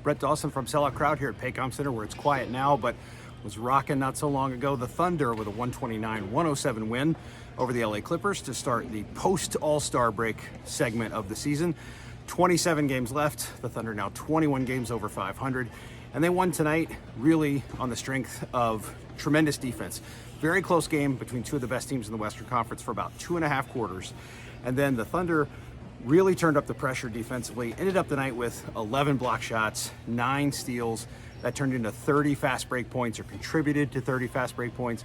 Brett Dawson from Sellout Crowd here at Paycom Center, where it's quiet now, but was rocking not so long ago. The Thunder with a 129-107 win over the LA Clippers to start the post-All-Star break segment of the season. 27 games left. The Thunder now 21 games over 500. And they won tonight really on the strength of tremendous defense. Very close game between two of the best teams in the Western Conference for about 2.5 quarters. And then the Thunder really turned up the pressure defensively, ended up the night with 11 block shots, 9 steals. That turned into 30 fast break points, or contributed to 30 fast break points.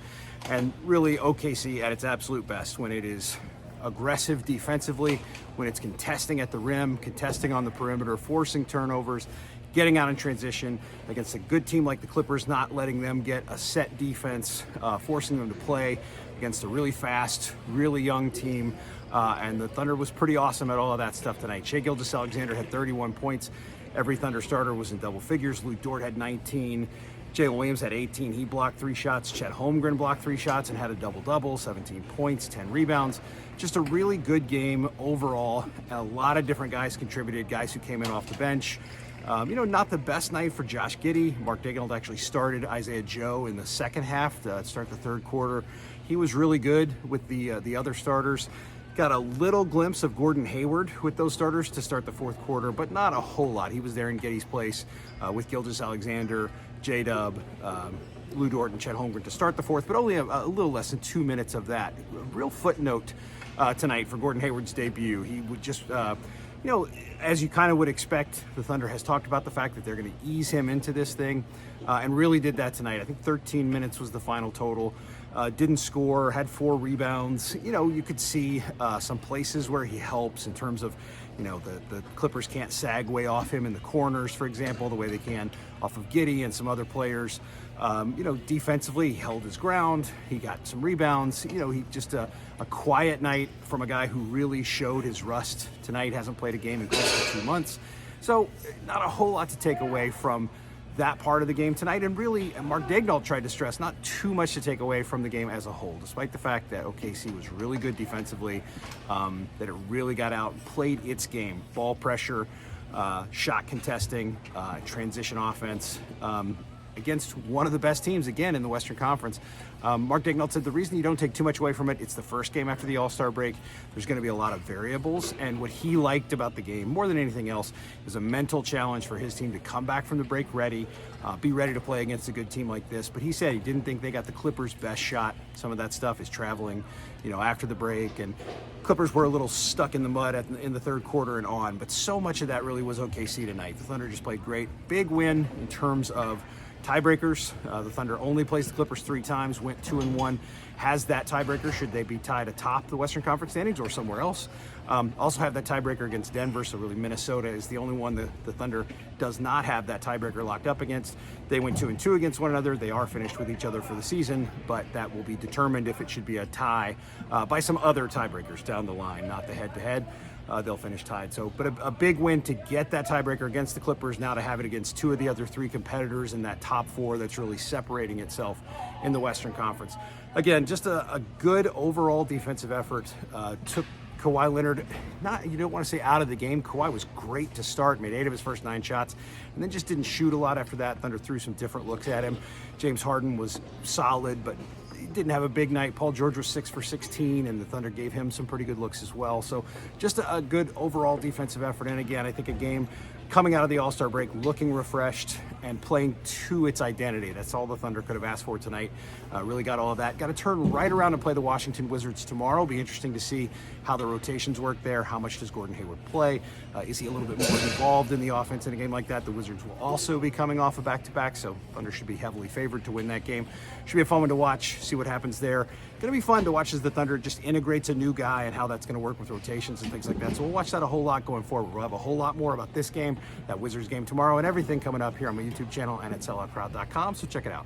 And really OKC at its absolute best when it is aggressive defensively, when it's contesting at the rim, contesting on the perimeter, forcing turnovers, getting out in transition against a good team like the Clippers, not letting them get a set defense, forcing them to play against a really fast, really young team. And the Thunder was pretty awesome at all of that stuff tonight. Shai Gilgeous-Alexander had 31 points. Every Thunder starter was in double figures. Lou Dort had 19. Jalen Williams had 18. He blocked 3 shots. Chet Holmgren blocked 3 shots and had a double-double, 17 points, 10 rebounds. Just a really good game overall. A lot of different guys contributed, guys who came in off the bench. Not the best night for Josh Giddey. Mark Daigneault actually started Isaiah Joe in the second half to start the third quarter. He was really good with the other starters. Got a little glimpse of Gordon Hayward with those starters to start the fourth quarter, but not a whole lot. He was there in Giddey's place with Gilgeous-Alexander, J-Dub, Lou Dort, and Chet Holmgren to start the fourth, but only a little less than 2 minutes of that. A real footnote tonight for Gordon Hayward's debut. He would just, as you kind of would expect, the Thunder has talked about the fact that they're going to ease him into this thing, and really did that tonight. I think 13 minutes was the final total. Didn't score, had 4 rebounds. You could see some places where he helps in terms of, the Clippers can't sag way off him in the corners, for example, the way they can off of Giddey and some other players. Defensively, he held his ground. He got some rebounds. He just a quiet night from a guy who really showed his rust tonight. Hasn't played a game in close to 2 months. So not a whole lot to take away from that part of the game tonight. And really, Mark Daigneault tried to stress not too much to take away from the game as a whole, despite the fact that OKC was really good defensively, that it really got out and played its game. Ball pressure, shot contesting, transition offense, against one of the best teams, again, in the Western Conference. Mark Daigneault said the reason you don't take too much away from it, it's the first game after the All-Star break. There's going to be a lot of variables, and what he liked about the game, more than anything else, is a mental challenge for his team to come back from the break ready, be ready to play against a good team like this. But he said he didn't think they got the Clippers' best shot. Some of that stuff is traveling, after the break, and Clippers were a little stuck in the mud in the third quarter and on, but so much of that really was OKC tonight. The Thunder just played great. Big win in terms of tiebreakers. The Thunder only plays the Clippers 3 times, went 2-1, has that tiebreaker should they be tied atop the Western Conference standings or somewhere else. Also have that tiebreaker against Denver, so really Minnesota is the only one that the Thunder does not have that tiebreaker locked up against. They went 2-2 against one another. They are finished with each other for the season, but that will be determined if it should be a tie by some other tiebreakers down the line, not the head-to-head. They'll finish tied. But a big win to get that tiebreaker against the Clippers, now to have it against 2 of the other 3 competitors in that top 4 that's really separating itself in the Western Conference. Again, just a good overall defensive effort. Took Kawhi Leonard, you don't want to say out of the game. Kawhi was great to start, made 8 of his first 9 shots, and then just didn't shoot a lot after that. Thunder threw some different looks at him. James Harden was solid, but he didn't have a big night. Paul George was 6 for 16, and the Thunder gave him some pretty good looks as well. So just a good overall defensive effort. And again, I think a game coming out of the All-Star break looking refreshed and playing to its identity. That's all the Thunder could have asked for tonight. Really got all of that. Got to turn right around and play the Washington Wizards tomorrow. It'll be interesting to see how the rotations work there. How much does Gordon Hayward play? Is he a little bit more involved in the offense in a game like that? The Wizards will also be coming off a back-to-back, so Thunder should be heavily favored to win that game. Should be a fun one to watch, see what happens there. Going to be fun to watch as the Thunder just integrates a new guy and how that's going to work with rotations and things like that. So we'll watch that a whole lot going forward. We'll have a whole lot more about this game, that Wizards game tomorrow, and everything coming up here on my YouTube channel and at selloutcrowd.com, so check it out.